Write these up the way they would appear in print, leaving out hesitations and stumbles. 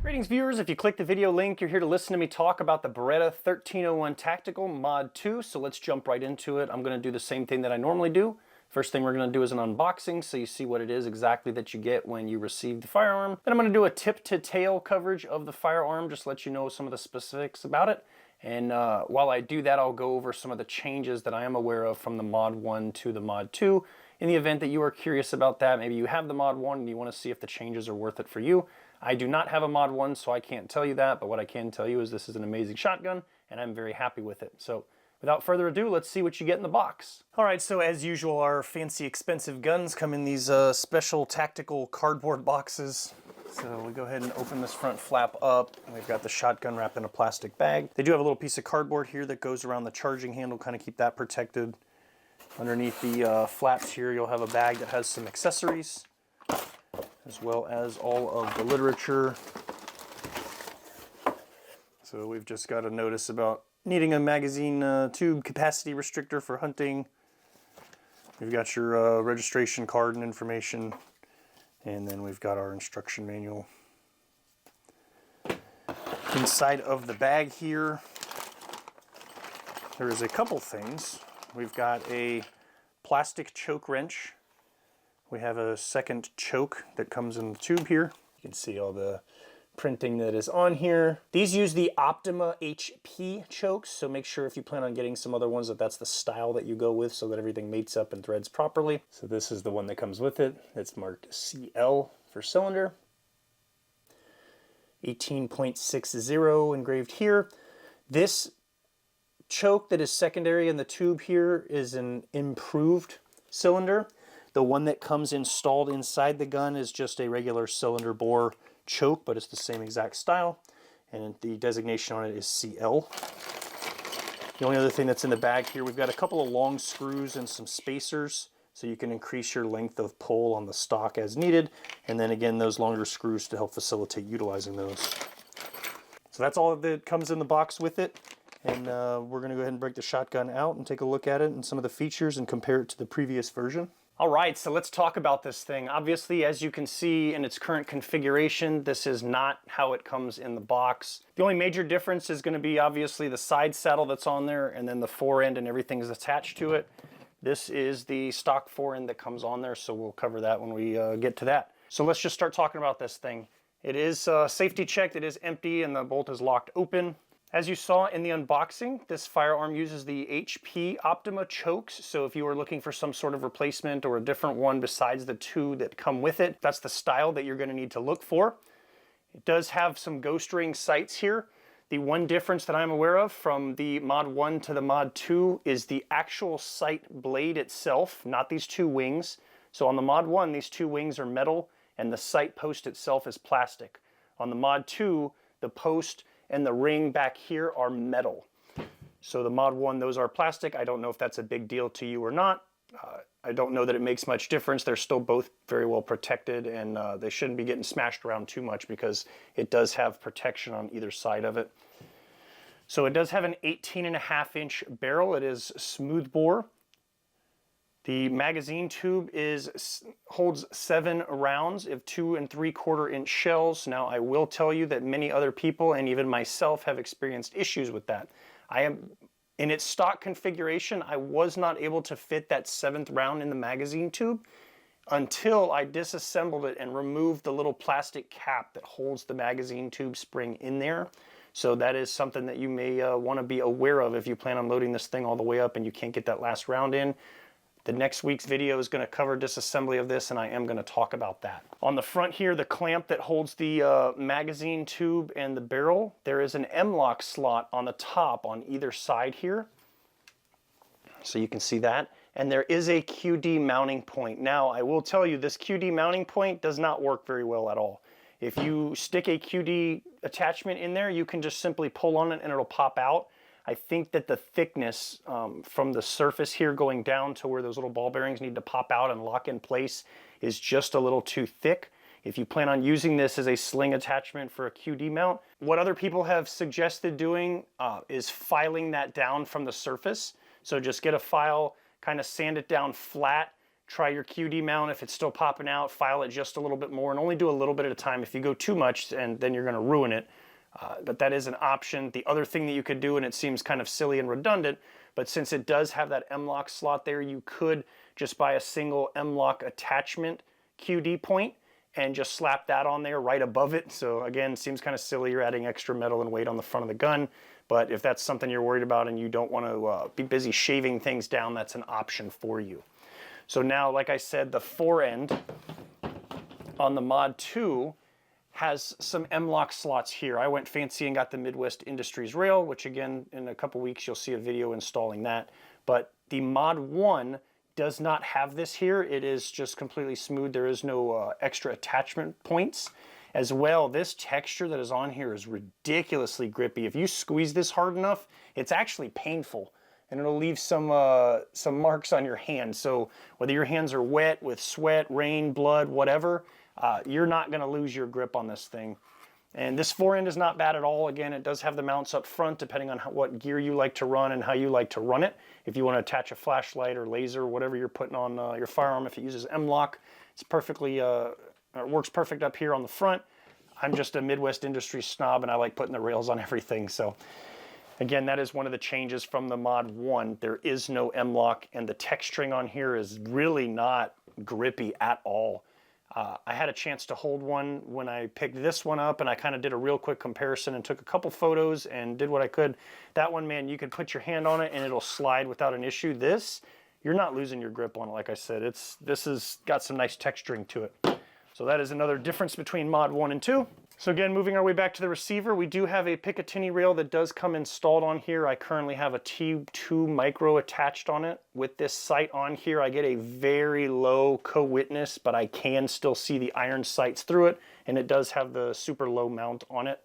Greetings viewers, if you click the video link, you're here to listen to me talk about the Beretta 1301 Tactical Mod 2, so let's jump right into it. I'm going to do the same thing that I normally do. First thing we're going to do is an unboxing, so you see what it is exactly that you get when you receive the firearm. Then I'm going to do a tip-to-tail coverage of the firearm, just let you know some of the specifics about it. And while I do that, I'll go over some of the changes that I am aware of from the Mod 1 to the Mod 2. In the event that you are curious about that, maybe you have the Mod 1 and you want to see if the changes are worth it for you. I do not have a Mod 1, so I can't tell you that, but what I can tell you is this is an amazing shotgun, and I'm very happy with it. So without further ado, let's see what you get in the box. All right, so as usual, our fancy expensive guns come in these special tactical cardboard boxes. So we go ahead and open this front flap up. We've got the shotgun wrapped in a plastic bag. They do have a little piece of cardboard here that goes around the charging handle, kind of keep that protected. Underneath the flaps here, you'll have a bag that has some accessories, as well as all of the literature. So we've just got a notice about needing a magazine tube capacity restrictor for hunting. We've got your registration card and information, and then we've got our instruction manual. Inside of the bag here, there is a couple things. We've got a plastic choke wrench. We have a second choke that comes in the tube here. You can see all the printing that is on here. These use the Optima HP chokes, so make sure if you plan on getting some other ones that that's the style that you go with so that everything mates up and threads properly. So this is the one that comes with it. It's marked CL for cylinder. 18.60 engraved here. This choke that is secondary in the tube here is an improved cylinder. The one that comes installed inside the gun is just a regular cylinder bore choke, but it's the same exact style, and the designation on it is CL. The only other thing that's in the bag here, we've got a couple of long screws and some spacers, so you can increase your length of pull on the stock as needed, and then again those longer screws to help facilitate utilizing those. So that's all that comes in the box with it. And we're going to go ahead and break the shotgun out and take a look at it and some of the features and compare it to the previous version. All right, so let's talk about this thing. Obviously, as you can see in its current configuration, this is not how it comes in the box. The only major difference is going to be obviously the side saddle that's on there, and then the fore end and everything is attached to it. This is the stock fore end that comes on there, so we'll cover that when we get to that. So let's just start talking about this thing. It is safety checked, it is empty, and the bolt is locked open. As you saw in the unboxing, this firearm uses the HP Optima chokes, so if you were looking for some sort of replacement or a different one besides the two that come with it, that's the style that you're going to need to look for. It does have some ghost ring sights here. The one difference that I'm aware of from the Mod 1 to the Mod 2 is the actual sight blade itself, not these two wings. So on the Mod 1, these two wings are metal and the sight post itself is plastic. On the Mod 2, the post and the ring back here are metal. So the Mod 1, those are plastic. I don't know if that's a big deal to you or not. I don't know that it makes much difference. They're still both very well protected, and they shouldn't be getting smashed around too much because it does have protection on either side of it. So it does have an 18.5-inch barrel. It is smooth bore. The magazine tube holds 7 rounds of 2 3/4-inch shells. Now I will tell you that many other people and even myself have experienced issues with that. In its stock configuration, I was not able to fit that 7th round in the magazine tube until I disassembled it and removed the little plastic cap that holds the magazine tube spring in there. So that is something that you may want to be aware of if you plan on loading this thing all the way up and you can't get that last round in. The next week's video is going to cover disassembly of this, and I am going to talk about that. On the front here, the clamp that holds the magazine tube and the barrel, there is an M-lock slot on the top on either side here. So you can see that. And there is a QD mounting point. Now, I will tell you, this QD mounting point does not work very well at all. If you stick a QD attachment in there, you can just simply pull on it and it'll pop out. I think that the thickness from the surface here going down to where those little ball bearings need to pop out and lock in place is just a little too thick. If you plan on using this as a sling attachment for a QD mount, what other people have suggested doing is filing that down from the surface. So just get a file, kind of sand it down flat, try your QD mount. If it's still popping out, file it just a little bit more and only do a little bit at a time. If you go too much, and then you're going to ruin it. But that is an option. The other thing that you could do, and it seems kind of silly and redundant, but since it does have that M-LOK slot there, you could just buy a single M-LOK attachment QD point and just slap that on there right above it. So again, seems kind of silly. You're adding extra metal and weight on the front of the gun. But if that's something you're worried about and you don't want to be busy shaving things down, that's an option for you. So now, like I said, the fore end on the Mod 2 has some M-LOK slots here. I went fancy and got the Midwest Industries rail, which again, in a couple weeks, you'll see a video installing that. But the Mod 1 does not have this here. It is just completely smooth. There is no extra attachment points. As well, this texture that is on here is ridiculously grippy. If you squeeze this hard enough, it's actually painful, and it'll leave some marks on your hand. So whether your hands are wet with sweat, rain, blood, whatever, you're not going to lose your grip on this thing. And this fore end is not bad at all. Again, it does have the mounts up front depending on what gear you like to run and how you like to run it. If you want to attach a flashlight or laser or whatever you're putting on your firearm, if it uses M-LOK, it's perfectly, it works perfect up here on the front. I'm just a Midwest Industries snob and I like putting the rails on everything. So again, that is one of the changes from the Mod 1. There is no M-LOK, and the texturing on here is really not grippy at all. I had a chance to hold one when I picked this one up, and I kind of did a real quick comparison and took a couple photos and did what I could. That one, man, you could put your hand on it and it'll slide without an issue. This, you're not losing your grip on it, like I said. This has got some nice texturing to it. So that is another difference between Mod 1 and 2. So again, moving our way back to the receiver, we do have a Picatinny rail that does come installed on here. I currently have a T2 micro attached on it. With this sight on here, I get a very low co-witness, but I can still see the iron sights through it, and it does have the super low mount on it.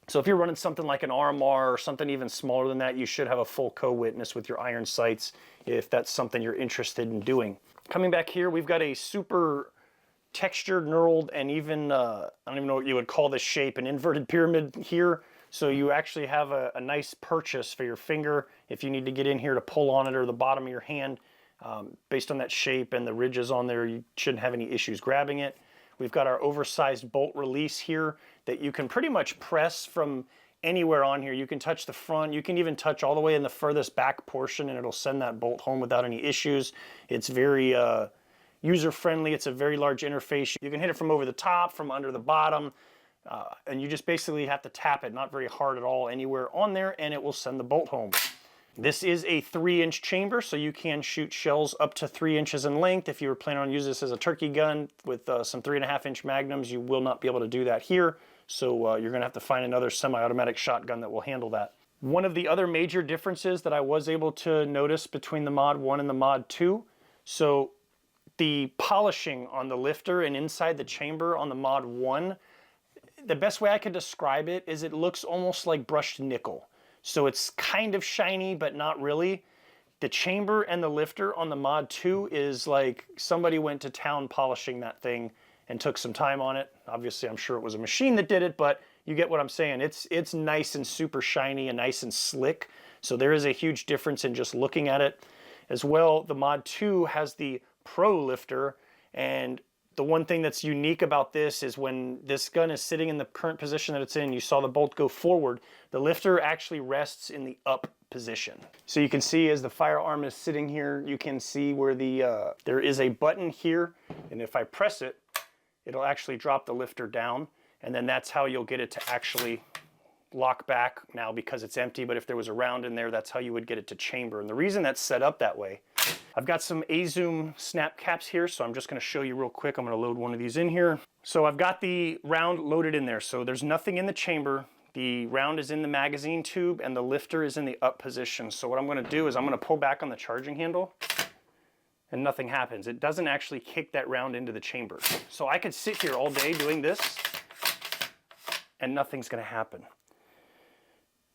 So if you're running something like an RMR or something even smaller than that, you should have a full co-witness with your iron sights if that's something you're interested in doing. Coming back here, we've got a super textured, knurled, and even, I don't even know what you would call this shape, an inverted pyramid here. So you actually have a nice purchase for your finger if you need to get in here to pull on it, or the bottom of your hand. Based on that shape and the ridges on there, you shouldn't have any issues grabbing it. We've got our oversized bolt release here that you can pretty much press from anywhere on here. You can touch the front, you can even touch all the way in the furthest back portion, and it'll send that bolt home without any issues. It's very user-friendly. It's a very large interface. You can hit it from over the top, from under the bottom, and you just basically have to tap it, not very hard at all, anywhere on there, and it will send the bolt home. This is a 3-inch chamber, so you can shoot shells up to 3 inches in length. If you were planning on using this as a turkey gun with some 3.5-inch magnums, you will not be able to do that here, so you're going to have to find another semi-automatic shotgun that will handle that. One of the other major differences that I was able to notice between the Mod 1 and the Mod 2, so the polishing on the lifter and inside the chamber on the Mod 1, the best way I could describe it is it looks almost like brushed nickel. So it's kind of shiny, but not really. The chamber and the lifter on the Mod 2 is like somebody went to town polishing that thing and took some time on it. Obviously, I'm sure it was a machine that did it, but you get what I'm saying. It's nice and super shiny and nice and slick. So there is a huge difference in just looking at it. As well, the Mod 2 has the Pro lifter, and the one thing that's unique about this is when this gun is sitting in the current position that it's in, you saw the bolt go forward, the lifter actually rests in the up position. So you can see as the firearm is sitting here, you can see where the there is a button here, and if I press it, it'll actually drop the lifter down, and then that's how you'll get it to actually lock back now because it's empty. But if there was a round in there, that's how you would get it to chamber. And the reason that's set up that way, I've got some A-Zoom snap caps here, so I'm just going to show you real quick. I'm going to load one of these in here. So I've got the round loaded in there, so there's nothing in the chamber. The round is in the magazine tube and the lifter is in the up position. So what I'm going to do is I'm going to pull back on the charging handle and nothing happens. It doesn't actually kick that round into the chamber. So I could sit here all day doing this and nothing's going to happen.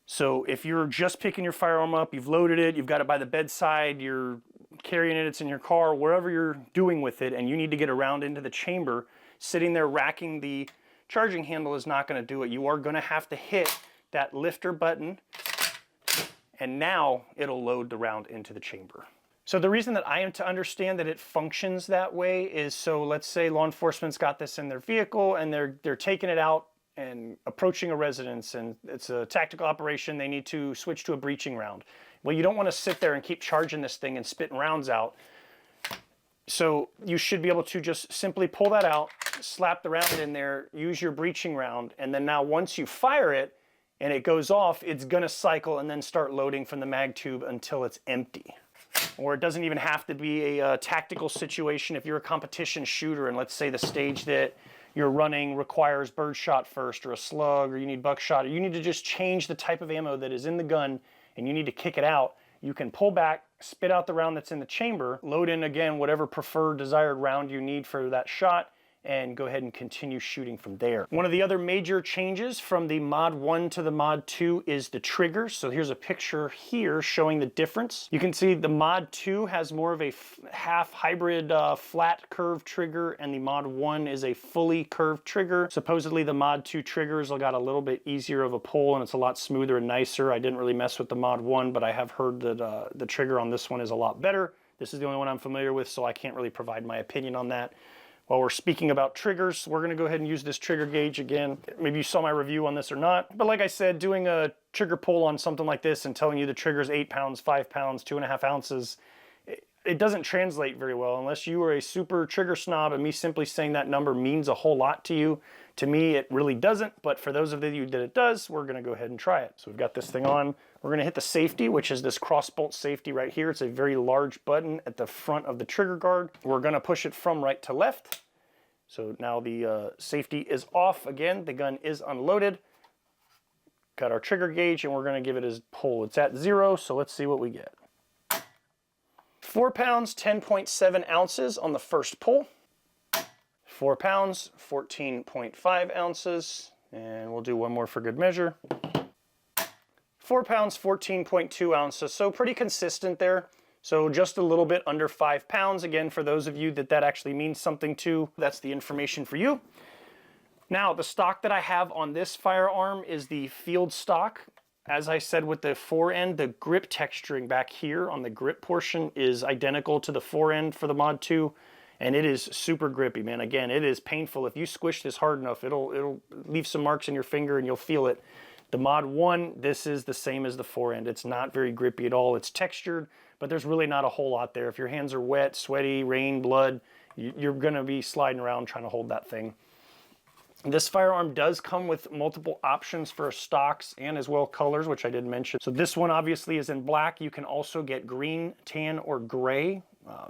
So if you're just picking your firearm up, you've loaded it, you've got it by the bedside, you're carrying it, it's in your car, wherever you're doing with it, and you need to get around into the chamber, sitting there racking the charging handle is not going to do it. You are going to have to hit that lifter button, and now it'll load the round into the chamber. So the reason that I am to understand that it functions that way is, so let's say law enforcement's got this in their vehicle and they're taking it out and approaching a residence, and it's a tactical operation, they need to switch to a breaching round. Well, you don't want to sit there and keep charging this thing and spitting rounds out. So you should be able to just simply pull that out, slap the round in there, use your breaching round, and then now once you fire it and it goes off, it's gonna cycle and then start loading from the mag tube until it's empty. Or it doesn't even have to be a tactical situation. If you're a competition shooter and let's say the stage that you're running requires birdshot first, or a slug, or you need buckshot, or you need to just change the type of ammo that is in the gun and you need to kick it out, you can pull back, spit out the round that's in the chamber, load in again whatever preferred desired round you need for that shot, and go ahead and continue shooting from there. One of the other major changes from the Mod 1 to the Mod 2 is the trigger. So here's a picture here showing the difference. You can see the Mod 2 has more of a half hybrid flat curved trigger, and the Mod 1 is a fully curved trigger. Supposedly the Mod 2 triggers got a little bit easier of a pull and it's a lot smoother and nicer. I didn't really mess with the Mod 1, but I have heard that the trigger on this one is a lot better. This is the only one I'm familiar with, so I can't really provide my opinion on that. While we're speaking about triggers, we're gonna go ahead and use this trigger gauge again. Maybe you saw my review on this or not, but like I said, doing a trigger pull on something like this and telling you the trigger is 8 pounds, 5 pounds, 2.5 ounces, it doesn't translate very well unless you are a super trigger snob and me simply saying that number means a whole lot to you. To me, it really doesn't, but for those of you that it does, we're gonna go ahead and try it. So we've got this thing on. We're gonna hit the safety, which is this cross bolt safety right here. It's a very large button at the front of the trigger guard. We're gonna push it from right to left. So now the safety is off again, the gun is unloaded. Got our trigger gauge and we're gonna give it a pull. It's at 0, so let's see what we get. 4 pounds, 10.7 ounces on the first pull. 4 pounds, 14.5 ounces. And we'll do one more for good measure. 4 pounds, 14.2 ounces. So pretty consistent there. So just a little bit under 5 pounds. Again, for those of you that actually means something to, that's the information for you. Now, the stock that I have on this firearm is the field stock. As I said with the forend, the grip texturing back here on the grip portion is identical to the forend for the Mod 2. And it is super grippy, man. Again, it is painful. If you squish this hard enough, it'll leave some marks in your finger and you'll feel it. The Mod 1, this is the same as the forend. It's not very grippy at all. It's textured, but there's really not a whole lot there. If your hands are wet, sweaty, rain, blood, you're gonna be sliding around trying to hold that thing. This firearm does come with multiple options for stocks and as well colors, which I did mention. So this one obviously is in black. You can also get green, tan, or gray.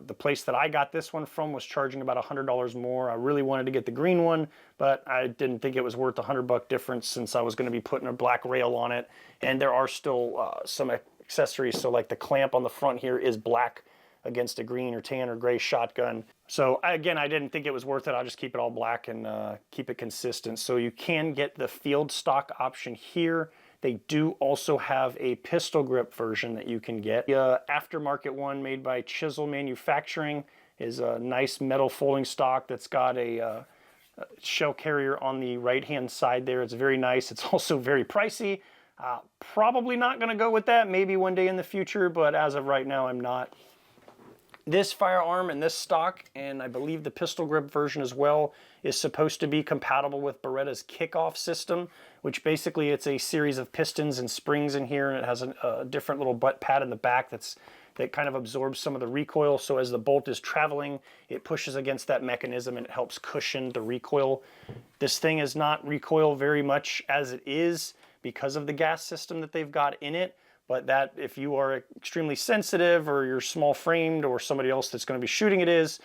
The place that I got this one from was charging about $100 more. I really wanted to get the green one, but I didn't think it was worth the $100 difference since I was going to be putting a black rail on it. And there are still some accessories. So like the clamp on the front here is black against a green or tan or gray shotgun. So again, I didn't think it was worth it. I'll just keep it all black and keep it consistent. So you can get the field stock option here. They do also have a pistol grip version that you can get. The aftermarket one made by Chisel Manufacturing is a nice metal folding stock that's got a shell carrier on the right-hand side there. It's very nice. It's also very pricey. Probably not gonna go with that, maybe one day in the future, but as of right now, I'm not. This firearm and this stock, and I believe the pistol grip version as well, is supposed to be compatible with Beretta's kickoff system, which basically it's a series of pistons and springs in here, and it has a different little butt pad in the back that kind of absorbs some of the recoil. So as the bolt is traveling, it pushes against that mechanism and it helps cushion the recoil. This thing is not recoil very much as it is because of the gas system that they've got in it. But that, if you are extremely sensitive or you're small framed or somebody else that's going to be shooting it is,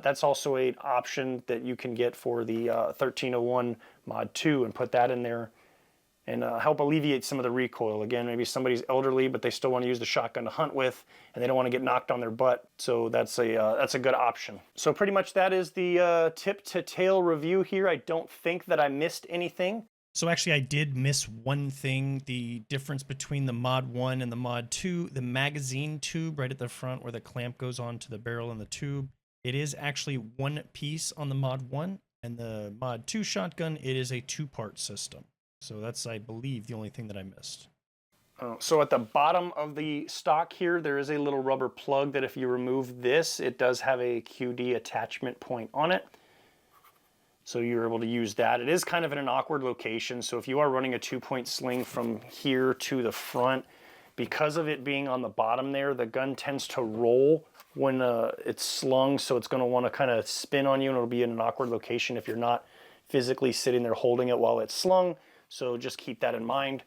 that's also an option that you can get for the 1301 Mod 2 and put that in there and help alleviate some of the recoil. Again, maybe somebody's elderly, but they still want to use the shotgun to hunt with and they don't want to get knocked on their butt. So that's a good option. So pretty much that is the tip to tail review here. I don't think that I missed anything. So actually I did miss one thing, the difference between the Mod 1 and the Mod 2, the magazine tube right at the front where the clamp goes on to the barrel and the tube. It is actually one piece on the Mod 1, and the Mod 2 shotgun, it is a two-part system. So that's, I believe, the only thing that I missed. So at the bottom of the stock here, there is a little rubber plug that if you remove this, it does have a QD attachment point on it. So you're able to use that. It is kind of in an awkward location. So if you are running a 2-point sling from here to the front, because of it being on the bottom there, the gun tends to roll when it's slung. So it's going to want to kind of spin on you, and it'll be in an awkward location if you're not physically sitting there holding it while it's slung. So just keep that in mind.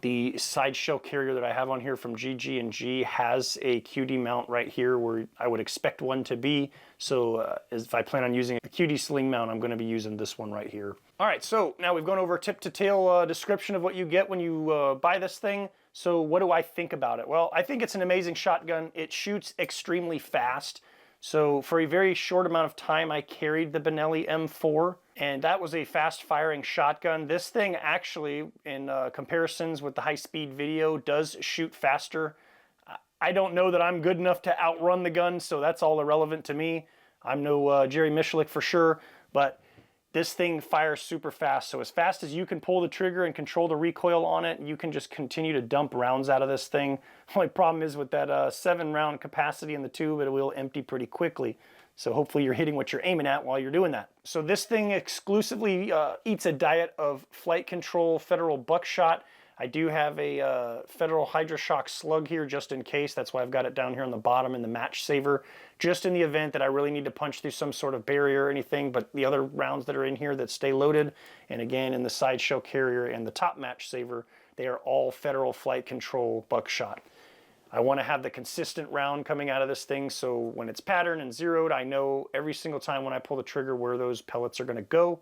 The side shell carrier that I have on here from GG&G has a QD mount right here where I would expect one to be. So if I plan on using a QD sling mount, I'm going to be using this one right here. All right, so now we've gone over a tip to tail description of what you get when you buy this thing. So what do I think about it? Well, I think it's an amazing shotgun. It shoots extremely fast. So for a very short amount of time, I carried the Benelli M4, and that was a fast-firing shotgun. This thing actually, in comparisons with the high-speed video, does shoot faster. I don't know that I'm good enough to outrun the gun, so that's all irrelevant to me. I'm no Jerry Michalik for sure, but this thing fires super fast. So as fast as you can pull the trigger and control the recoil on it, you can just continue to dump rounds out of this thing. Only problem is with that 7-round capacity in the tube, it will empty pretty quickly. So hopefully you're hitting what you're aiming at while you're doing that. So this thing exclusively eats a diet of flight control federal buckshot. I do have a Federal Hydroshock slug here just in case. That's why I've got it down here on the bottom in the match saver, just in the event that I really need to punch through some sort of barrier or anything. But the other rounds that are in here that stay loaded, and again in the side shell carrier and the top match saver, they are all Federal Flight Control buckshot. I want to have the consistent round coming out of this thing, so when it's patterned and zeroed, I know every single time when I pull the trigger where those pellets are going to go.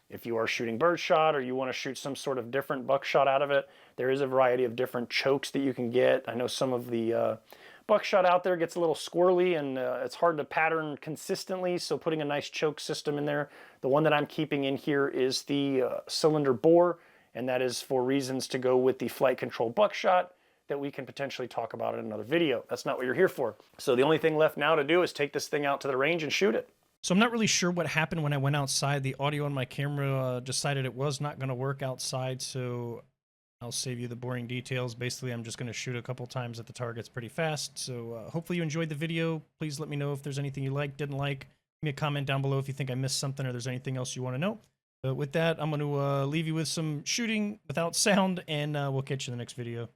If you are shooting birdshot or you want to shoot some sort of different buckshot out of it, there is a variety of different chokes that you can get. I know some of the buckshot out there gets a little squirrely, and it's hard to pattern consistently, so putting a nice choke system in there. The one that I'm keeping in here is the cylinder bore, and that is for reasons to go with the flight control buckshot that we can potentially talk about in another video. That's not what you're here for. So the only thing left now to do is take this thing out to the range and shoot it. So I'm not really sure what happened when I went outside. The audio on my camera decided it was not going to work outside, so I'll save you the boring details. Basically, I'm just going to shoot a couple times at the targets pretty fast. So hopefully you enjoyed the video. Please let me know if there's anything you liked, didn't like. Give me a comment down below if you think I missed something or there's anything else you want to know. But with that, I'm going to leave you with some shooting without sound, and we'll catch you in the next video.